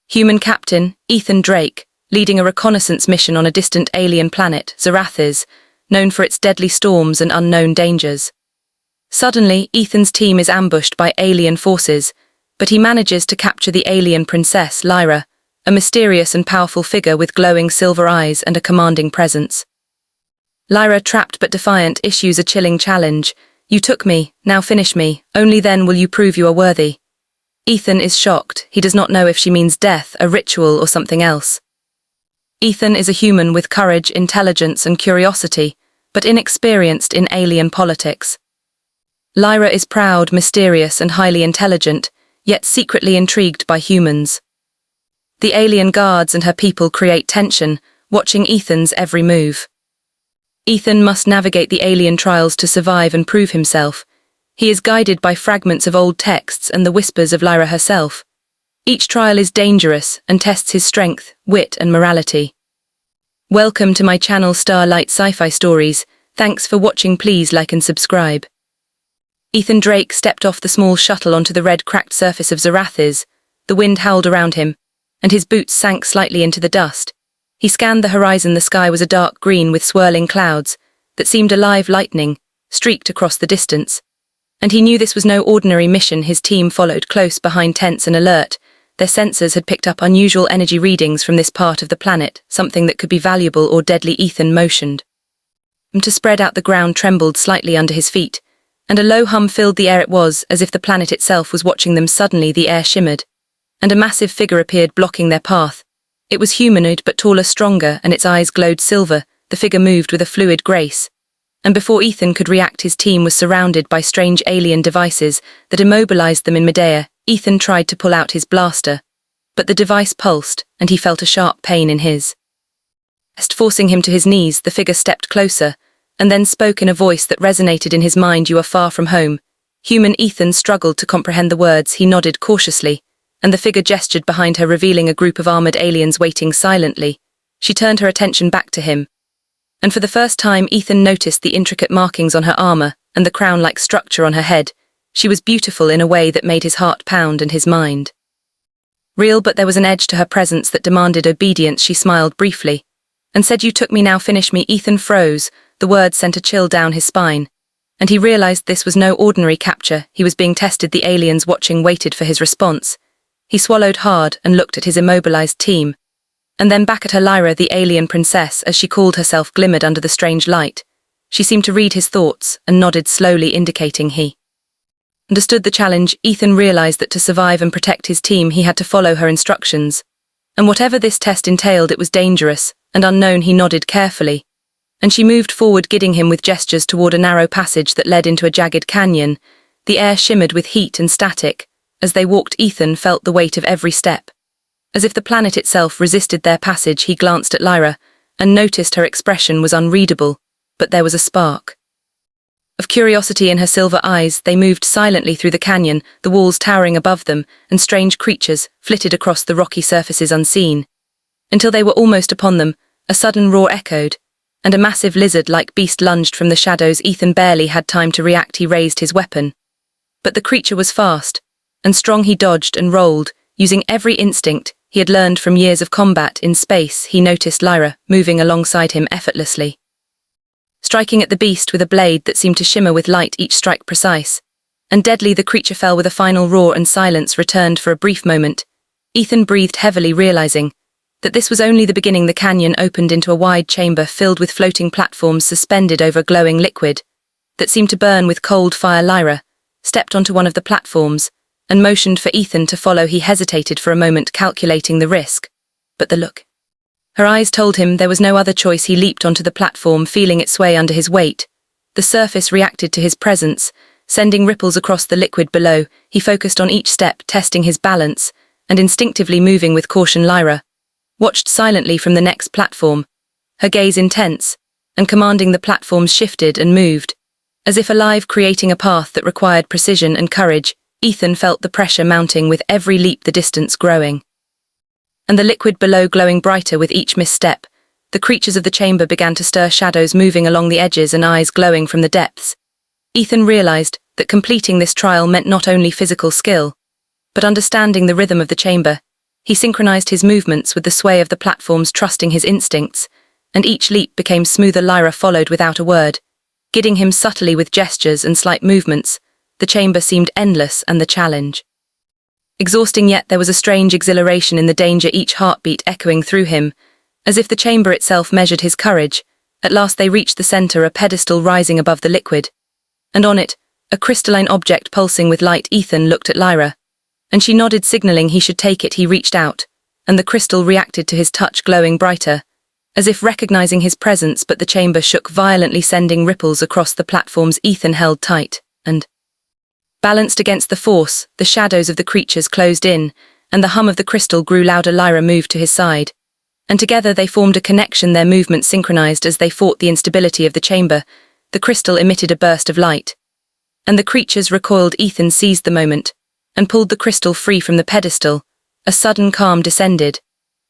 Human captain, Ethan Drake, leading a reconnaissance mission on a distant alien planet, Zarathis, known for its deadly storms and unknown dangers. Suddenly, Ethan's team is ambushed by alien forces, but he manages to capture the alien princess, Lyra, a mysterious and powerful figure with glowing silver eyes and a commanding presence. Lyra, trapped but defiant, issues a chilling challenge. "You took me, now finish me, only then will you prove you are worthy." Ethan is shocked. He does not know if she means death, a ritual, or something else. Ethan is a human with courage, intelligence, and curiosity, but inexperienced in alien politics. Lyra is proud, mysterious, and highly intelligent, yet secretly intrigued by humans. The alien guards and her people create tension, watching Ethan's every move. Ethan must navigate the alien trials to survive and prove himself. He is guided by fragments of old texts and the whispers of Lyra herself. Each trial is dangerous and tests his strength, wit, and morality. Welcome to my channel Starlight Sci-Fi Stories. Thanks for watching. Please like and subscribe. Ethan Drake stepped off the small shuttle onto the red cracked surface of Zarathis. The wind howled around him, and his boots sank slightly into the dust. He scanned the horizon. The sky was a dark green with swirling clouds that seemed alive. Lightning streaked across the distance. And he knew this was no ordinary mission. His team followed close behind, tense and alert. Their sensors had picked up unusual energy readings from this part of the planet, something that could be valuable or deadly. Ethan motioned to spread out. The ground trembled slightly under his feet, and a low hum filled the air. It was as if the planet itself was watching them. Suddenly the air shimmered, and a massive figure appeared, blocking their path. It was humanoid but taller, stronger, and its eyes glowed silver. The figure moved with a fluid grace, and before Ethan could react, his team was surrounded by strange alien devices that immobilized them in midair. Ethan tried to pull out his blaster, but the device pulsed, and he felt a sharp pain in his chest, forcing him to his knees. The figure stepped closer, and then spoke in a voice that resonated in his mind. "You are far from home." Human Ethan struggled to comprehend the words. He nodded cautiously, and the figure gestured behind her, revealing a group of armored aliens waiting silently. She turned her attention back to him, and for the first time Ethan noticed the intricate markings on her armor and the crown-like structure on her head. She was beautiful in a way that made his heart pound and his mind real, but there was an edge to her presence that demanded obedience. She smiled briefly and said, "You took me, now finish me." Ethan froze. The words sent a chill down his spine, and he realized this was no ordinary capture. He was being tested. The aliens watching waited for his response. He swallowed hard and looked at his immobilized team, and then back at her. Lyra, the alien princess, as she called herself, glimmered under the strange light. She seemed to read his thoughts and nodded slowly, indicating he understood the challenge. Ethan realized that to survive and protect his team, he had to follow her instructions. And whatever this test entailed, it was dangerous and unknown. He nodded carefully, and she moved forward, guiding him with gestures toward a narrow passage that led into a jagged canyon. The air shimmered with heat and static. As they walked, Ethan felt the weight of every step, as if the planet itself resisted their passage. He glanced at Lyra and noticed her expression was unreadable, but there was a spark of curiosity in her silver eyes. They moved silently through the canyon, the walls towering above them, and strange creatures flitted across the rocky surfaces unseen. Until they were almost upon them, a sudden roar echoed, and a massive lizard-like beast lunged from the shadows. Ethan barely had time to react. He raised his weapon, but the creature was fast and strong. He dodged and rolled, using every instinct he had learned from years of combat in space. He noticed Lyra moving alongside him effortlessly, striking at the beast with a blade that seemed to shimmer with light, each strike precise and deadly. The creature fell with a final roar, and silence returned for a brief moment. Ethan breathed heavily, realizing that this was only the beginning. The canyon opened into a wide chamber filled with floating platforms suspended over glowing liquid that seemed to burn with cold fire. Lyra stepped onto one of the platforms and motioned for Ethan to follow. He hesitated for a moment, calculating the risk, but the look her eyes told him there was no other choice. He leaped onto the platform, feeling it sway under his weight. The surface reacted to his presence, sending ripples across the liquid below. He focused on each step, testing his balance and instinctively moving with caution. Lyra watched silently from the next platform, her gaze intense and commanding. The platforms shifted and moved, as if alive, creating a path that required precision and courage. Ethan felt the pressure mounting with every leap, the distance growing, and the liquid below glowing brighter with each misstep. The creatures of the chamber began to stir, shadows moving along the edges and eyes glowing from the depths. Ethan realized that completing this trial meant not only physical skill, but understanding the rhythm of the chamber. He synchronized his movements with the sway of the platforms, trusting his instincts, and each leap became smoother. Lyra followed without a word, guiding him subtly with gestures and slight movements. The chamber seemed endless, and the challenge exhausting, yet there was a strange exhilaration in the danger, each heartbeat echoing through him, as if the chamber itself measured his courage. At last they reached the center, a pedestal rising above the liquid, and on it, a crystalline object pulsing with light. Ethan looked at Lyra, and she nodded, signaling he should take it. He reached out, and the crystal reacted to his touch, glowing brighter, as if recognizing his presence, but the chamber shook violently, sending ripples across the platforms. Ethan held tight, and balanced against the force, the shadows of the creatures closed in, and the hum of the crystal grew louder. Lyra moved to his side, and together they formed a connection, their movements synchronized as they fought the instability of the chamber. The crystal emitted a burst of light, and the creatures recoiled. Ethan seized the moment, and pulled the crystal free from the pedestal. A sudden calm descended,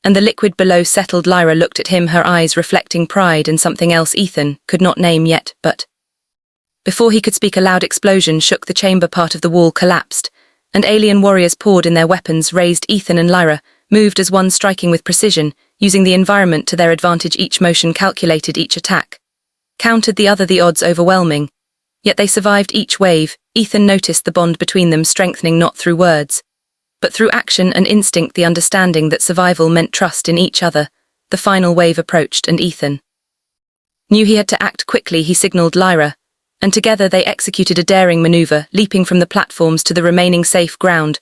and the liquid below settled. Lyra looked at him, her eyes reflecting pride and something else Ethan could not name yet, but before he could speak, a loud explosion shook the chamber. Part of the wall collapsed, and alien warriors poured in, their weapons raised. Ethan and Lyra moved as one, striking with precision, using the environment to their advantage. Each motion calculated, each attack countered the other, the odds overwhelming. Yet they survived each wave. Ethan noticed the bond between them strengthening, not through words, but through action and instinct, the understanding that survival meant trust in each other. The final wave approached, and Ethan knew he had to act quickly. He signaled Lyra, and together they executed a daring maneuver, leaping from the platforms to the remaining safe ground,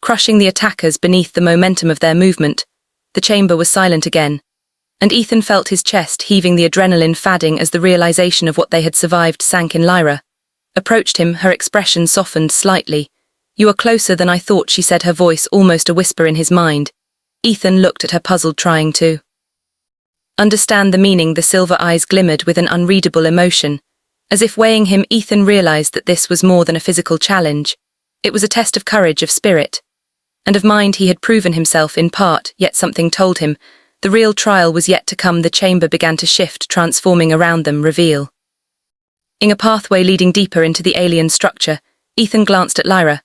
crushing the attackers beneath the momentum of their movement. The chamber was silent again, and Ethan felt his chest heaving, the adrenaline fading as the realization of what they had survived sank in. Lyra approached him, her expression softened slightly. "You are closer than I thought," she said, her voice almost a whisper in his mind. Ethan looked at her, puzzled, trying to understand the meaning. The silver eyes glimmered with an unreadable emotion, as if weighing him. Ethan realized that this was more than a physical challenge. It was a test of courage, of spirit, and of mind. He had proven himself in part, yet something told him the real trial was yet to come. The chamber began to shift, transforming around them, revealing a pathway leading deeper into the alien structure. Ethan glanced at Lyra,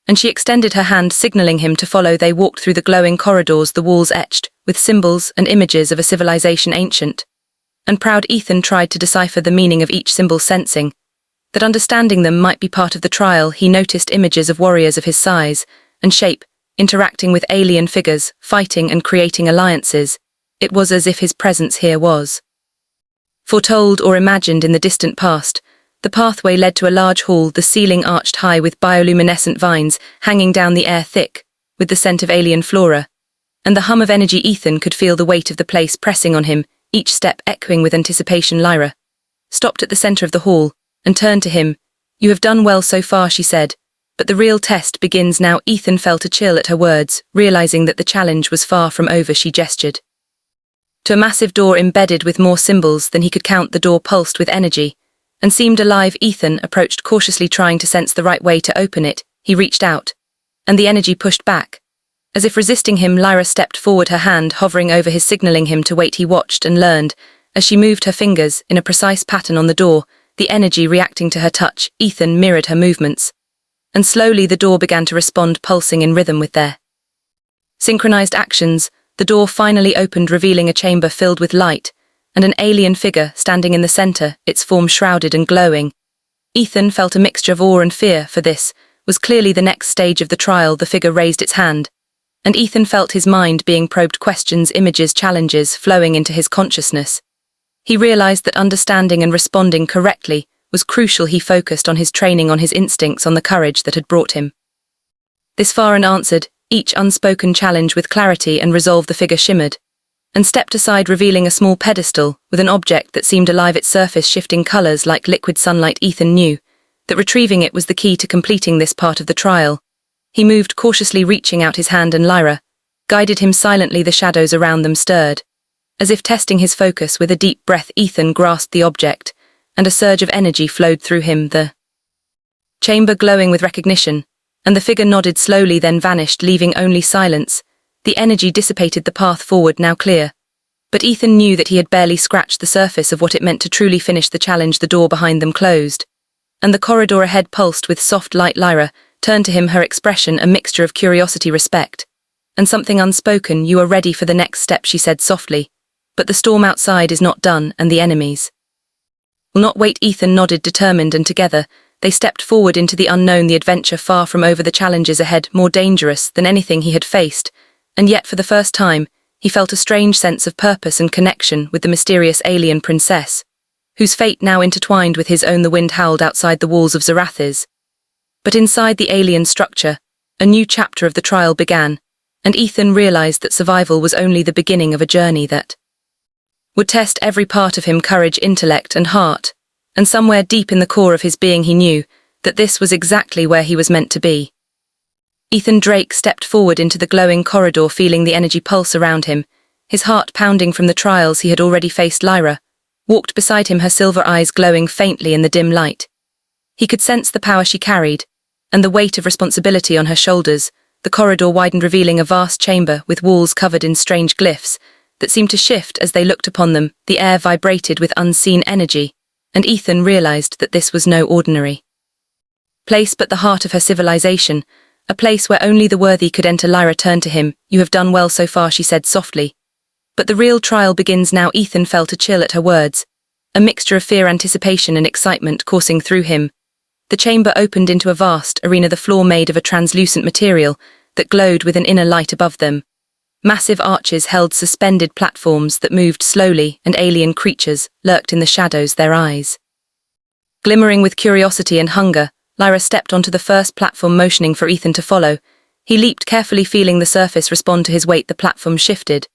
and she extended her hand, signaling him to follow. They walked through the glowing corridors, the walls etched with symbols and images of a civilization ancient and proud. Ethan tried to decipher the meaning of each symbol, sensing that understanding them might be part of the trial. He noticed images of warriors of his size and shape, interacting with alien figures, fighting and creating alliances. It was as if his presence here was foretold or imagined in the distant past. The pathway led to a large hall, the ceiling arched high with bioluminescent vines hanging down the air, thick with the scent of alien flora, and the hum of energy. Ethan could feel the weight of the place pressing on him, each step echoing with anticipation. Lyra stopped at the center of the hall and turned to him. "You have done well so far," she said, "but the real test begins now." Ethan felt a chill at her words, realizing that the challenge was far from over. She gestured to a massive door embedded with more symbols than he could count. The door pulsed with energy and seemed alive. Ethan approached cautiously, trying to sense the right way to open it. He reached out, and the energy pushed back. As if resisting him, Lyra stepped forward, her hand hovering over his, signaling him to wait. He watched and learned as she moved her fingers in a precise pattern on the door, the energy reacting to her touch. Ethan mirrored her movements, and slowly the door began to respond, pulsing in rhythm with their synchronized actions. The door finally opened, revealing a chamber filled with light, and an alien figure standing in the center, its form shrouded and glowing. Ethan felt a mixture of awe and fear, for this was clearly the next stage of the trial. The figure raised its hand, and Ethan felt his mind being probed, questions, images, challenges flowing into his consciousness. He realized that understanding and responding correctly was crucial. He focused on his training, on his instincts, on the courage that had brought him this far, and answered each unspoken challenge with clarity and resolve. The figure shimmered and stepped aside, revealing a small pedestal with an object that seemed alive, its surface shifting colors like liquid sunlight. Ethan knew that retrieving it was the key to completing this part of the trial. He moved cautiously, reaching out his hand, and Lyra guided him silently. The shadows around them stirred, as if testing his focus. With a deep breath, Ethan grasped the object, and a surge of energy flowed through him, the chamber glowing with recognition, and the figure nodded slowly, then vanished, leaving only silence. The energy dissipated, the path forward now clear. But Ethan knew that he had barely scratched the surface of what it meant to truly finish the challenge. The door behind them closed, and the corridor ahead pulsed with soft light. Lyra turned to him, her expression a mixture of curiosity, respect, and something unspoken, "You are ready for the next step," she said softly. "But the storm outside is not done, and the enemies will not wait." Ethan nodded, determined, and together, they stepped forward into the unknown, the adventure far from over, the challenges ahead more dangerous than anything he had faced, and yet for the first time, he felt a strange sense of purpose and connection with the mysterious alien princess, whose fate now intertwined with his own. The wind howled outside the walls of Zarathes. But inside the alien structure, a new chapter of the trial began, and Ethan realized that survival was only the beginning of a journey that would test every part of him: courage, intellect, and heart. And somewhere deep in the core of his being he knew that this was exactly where he was meant to be. Ethan Drake stepped forward into the glowing corridor, feeling the energy pulse around him, his heart pounding from the trials he had already faced. Lyra walked beside him, her silver eyes glowing faintly in the dim light. He could sense the power she carried, and the weight of responsibility on her shoulders. The corridor widened, revealing a vast chamber with walls covered in strange glyphs that seemed to shift as they looked upon them. The air vibrated with unseen energy, and Ethan realized that this was no ordinary place but the heart of her civilization, a place where only the worthy could enter. Lyra turned to him. "You have done well so far," she said softly. "But the real trial begins now." Ethan felt a chill at her words, a mixture of fear, anticipation, and excitement coursing through him. The chamber opened into a vast arena, the floor made of a translucent material that glowed with an inner light above them. Massive arches held suspended platforms that moved slowly, and alien creatures lurked in the shadows, their eyes glimmering with curiosity and hunger. Lyra stepped onto the first platform, motioning for Ethan to follow. He leaped carefully, feeling the surface respond to his weight. The platform shifted,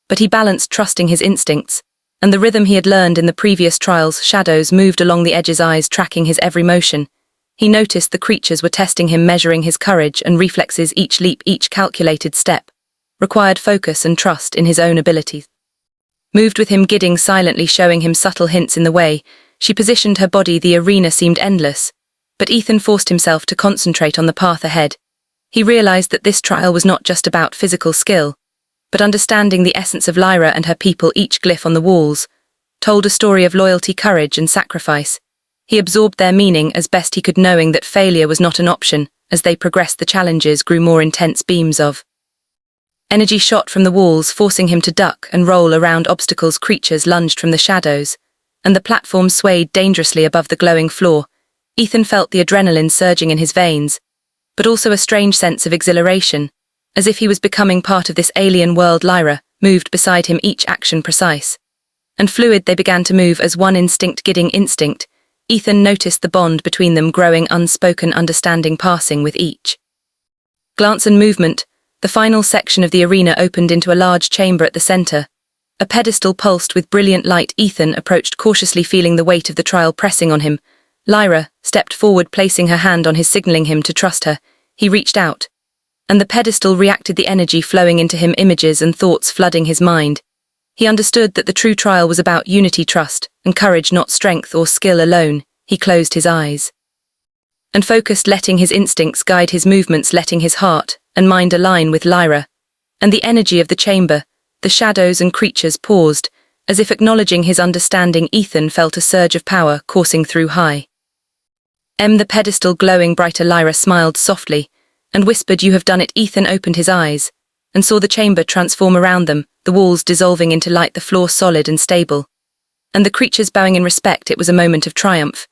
but he balanced, trusting his instincts and the rhythm he had learned in the previous trials. Shadows moved along the edges, eyes tracking his every motion. He noticed the creatures were testing him, measuring his courage and reflexes. Each leap, each calculated step required focus and trust in his own abilities. Moved with him, guiding silently, showing him subtle hints in the way she positioned her body. The arena seemed endless, but Ethan forced himself to concentrate on the path ahead. He realized that this trial was not just about physical skill, but understanding the essence of Lyra and her people. Each glyph on the walls told a story of loyalty, courage, and sacrifice. He absorbed their meaning as best he could, knowing that failure was not an option. As they progressed, the challenges grew more intense. Beams of energy shot from the walls, forcing him to duck and roll around obstacles. Creatures lunged from the shadows, and the platform swayed dangerously above the glowing floor. Ethan felt the adrenaline surging in his veins, but also a strange sense of exhilaration, as if he was becoming part of this alien world. Lyra moved beside him, each action precise and fluid. They began to move as one, instinct guiding instinct. Ethan noticed the bond between them growing, unspoken understanding passing with each glance and movement. The final section of the arena opened into a large chamber at the center. A pedestal pulsed with brilliant light. Ethan approached cautiously, feeling the weight of the trial pressing on him. Lyra stepped forward, placing her hand on his, signaling him to trust her. He reached out, and the pedestal reacted, the energy flowing into him, images and thoughts flooding his mind. He understood that the true trial was about unity, trust, and courage, not strength or skill alone. He closed his eyes and focused, letting his instincts guide his movements, letting his heart and mind align with Lyra and the energy of the chamber. The shadows and creatures paused, as if acknowledging his understanding. Ethan felt a surge of power coursing through the pedestal glowing brighter. Lyra smiled softly and whispered, "You have done it." Ethan opened his eyes and saw the chamber transform around them, the walls dissolving into light, the floor solid and stable, and the creatures bowing in respect. It was a moment of triumph.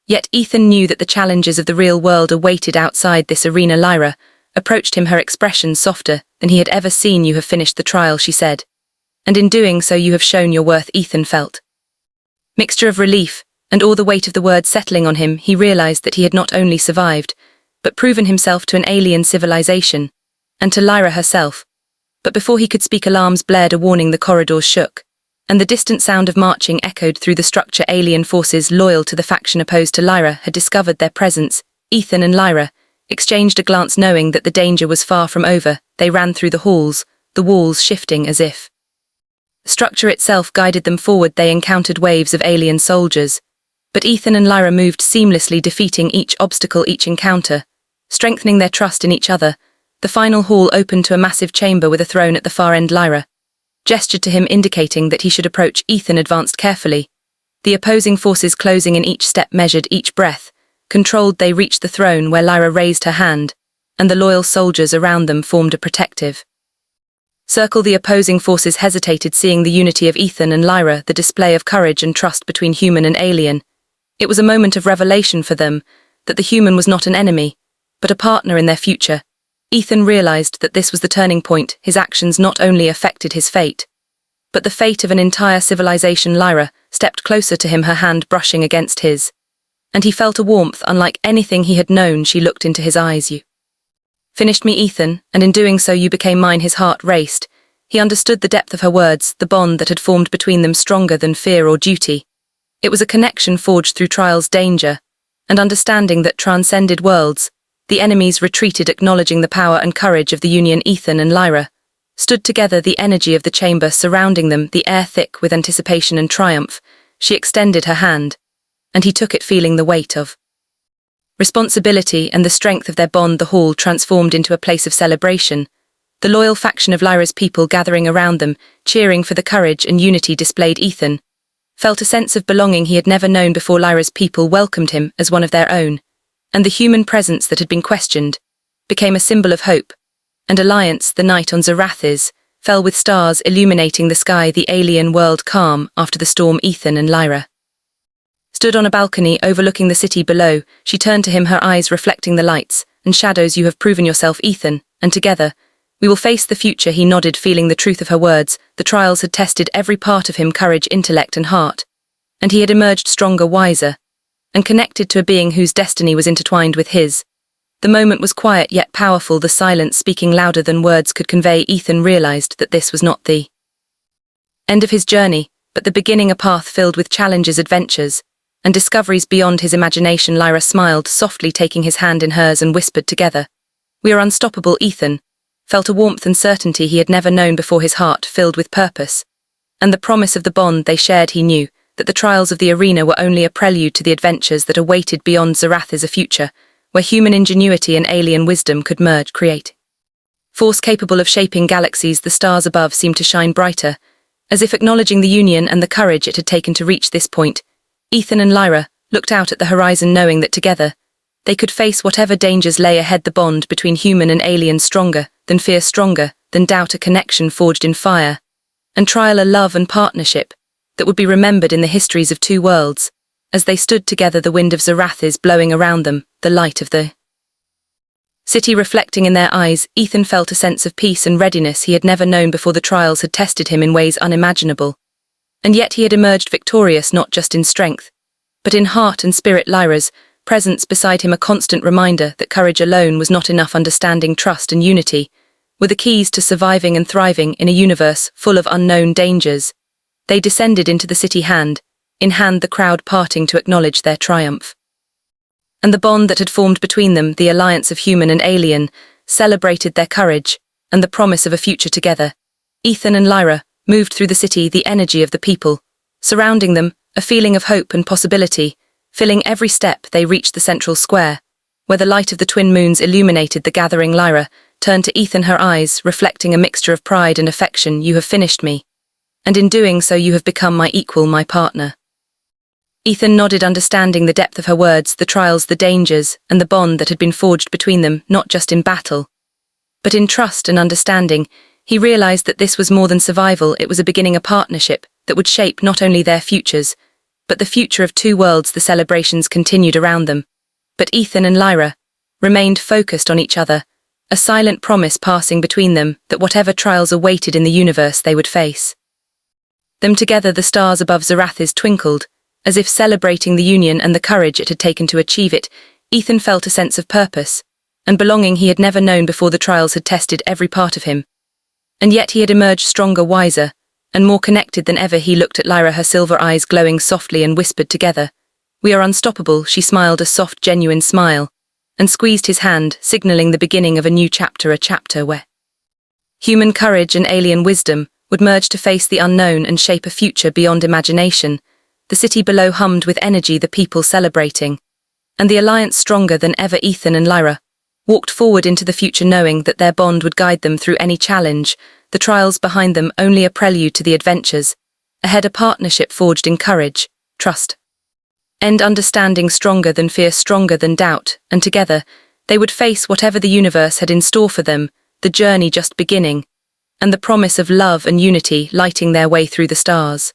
Yet Ethan knew that the challenges of the real world awaited outside this arena. Lyra approached him, her expression softer than he had ever seen. "You have finished the trial," she said, "and in doing so you have shown your worth." Ethan felt mixture of relief and all the weight of the words settling on him. He realized that he had not only survived, but proven himself to an alien civilization, and to Lyra herself. But before he could speak, alarms blared, a warning. The corridors shook, and the distant sound of marching echoed through the structure. Alien forces loyal to the faction opposed to Lyra had discovered their presence. Ethan and Lyra exchanged a glance, knowing that the danger was far from over. They ran through the halls, the walls shifting as if the structure itself guided them forward. They encountered waves of alien soldiers, but Ethan and Lyra moved seamlessly, defeating each obstacle, each encounter, strengthening their trust in each other. The final hall opened to a massive chamber with a throne at the far end. Lyra gestured to him, indicating that he should approach. Ethan advanced carefully, the opposing forces closing in. Each step measured, each breath controlled. They reached the throne, where Lyra raised her hand, and the loyal soldiers around them formed a protective Circle the opposing forces hesitated, seeing the unity of Ethan and Lyra, the display of courage and trust between human and alien. It was a moment of revelation for them, that the human was not an enemy, but a partner in their future. Ethan realized that this was the turning point. His actions not only affected his fate, but the fate of an entire civilization. Lyra stepped closer to him, her hand brushing against his, and he felt a warmth unlike anything he had known. She looked into his eyes. You finished me, Ethan, and in doing so you became mine. His heart raced. He understood the depth of her words, the bond that had formed between them stronger than fear or duty. It was a connection forged through trials, danger, and understanding that transcended worlds. The enemies retreated, acknowledging the power and courage of the union. Ethan and Lyra stood together, the energy of the chamber surrounding them, the air thick with anticipation and triumph. She extended her hand, and he took it, feeling the weight of responsibility and the strength of their bond. The hall transformed into a place of celebration, the loyal faction of Lyra's people gathering around them, cheering for the courage and unity displayed. Ethan felt a sense of belonging he had never known before. Lyra's people welcomed him as one of their own, and the human presence that had been questioned became a symbol of hope and alliance. The night on Zarathis fell with stars illuminating the sky, the alien world calm after the storm. Ethan and Lyra stood on a balcony overlooking the city below. She turned to him, her eyes reflecting the lights and shadows. You have proven yourself, Ethan, and together we will face the future. He nodded, feeling the truth of her words. The trials had tested every part of him, courage, intellect, and heart, and he had emerged stronger, wiser, and connected to a being whose destiny was intertwined with his. The moment was quiet yet powerful, the silence speaking louder than words could convey. Ethan realized that this was not the end of his journey, but the beginning, a path filled with challenges, adventures, and discoveries beyond his imagination. Lyra smiled softly, taking his hand in hers, and whispered, "Together we are unstoppable." Ethan felt a warmth and certainty he had never known before, his heart filled with purpose and the promise of the bond they shared. He knew that the trials of the arena were only a prelude to the adventures that awaited beyond Zarathis, a future where human ingenuity and alien wisdom could merge, create force capable of shaping galaxies. The stars above seemed to shine brighter, as if acknowledging the union and the courage it had taken to reach this point. Ethan and Lyra looked out at the horizon, knowing that together they could face whatever dangers lay ahead. The bond between human and alien, stronger than fear, stronger than doubt, a connection forged in fire and trial, a love and partnership that would be remembered in the histories of two worlds. As they stood together, the wind of Zarathis blowing around them, the light of the city reflecting in their eyes, Ethan felt a sense of peace and readiness he had never known before. The trials had tested him in ways unimaginable, and yet he had emerged victorious, not just in strength, but in heart and spirit. Lyra's presence beside him, a constant reminder that courage alone was not enough. Understanding, trust, and unity were the keys to surviving and thriving in a universe full of unknown dangers. They descended into the city, hand in hand, the crowd parting to acknowledge their triumph. And the bond that had formed between them, the alliance of human and alien, celebrated their courage and the promise of a future together. Ethan and Lyra moved through the city, the energy of the people surrounding them, a feeling of hope and possibility filling every step. They reached the central square, where the light of the twin moons illuminated the gathering. Lyra turned to Ethan, her eyes reflecting a mixture of pride and affection. "You have finished me, and in doing so you have become my equal, my partner." Ethan nodded, understanding the depth of her words, the trials, the dangers, and the bond that had been forged between them, not just in battle, but in trust and understanding. He realized that this was more than survival. It was a beginning, a partnership that would shape not only their futures, but the future of two worlds. The celebrations continued around them, but Ethan and Lyra remained focused on each other, a silent promise passing between them that whatever trials awaited in the universe, they would face them together. The stars above Zarathis twinkled, as if celebrating the union and the courage it had taken to achieve it. Ethan felt a sense of purpose and belonging he had never known before. The trials had tested every part of him, and yet he had emerged stronger, wiser, and more connected than ever. He looked at Lyra, her silver eyes glowing softly, and whispered, "Together we are unstoppable." She smiled a soft, genuine smile and squeezed his hand, signaling the beginning of a new chapter, a chapter where human courage and alien wisdom would merge to face the unknown and shape a future beyond imagination. The city below hummed with energy, the people celebrating, and the alliance stronger than ever. Ethan and Lyra walked forward into the future, knowing that their bond would guide them through any challenge, the trials behind them only a prelude to the adventures ahead, a partnership forged in courage, trust, and understanding, stronger than fear, stronger than doubt, and together they would face whatever the universe had in store for them, the journey just beginning. and the promise of love and unity lighting their way through the stars.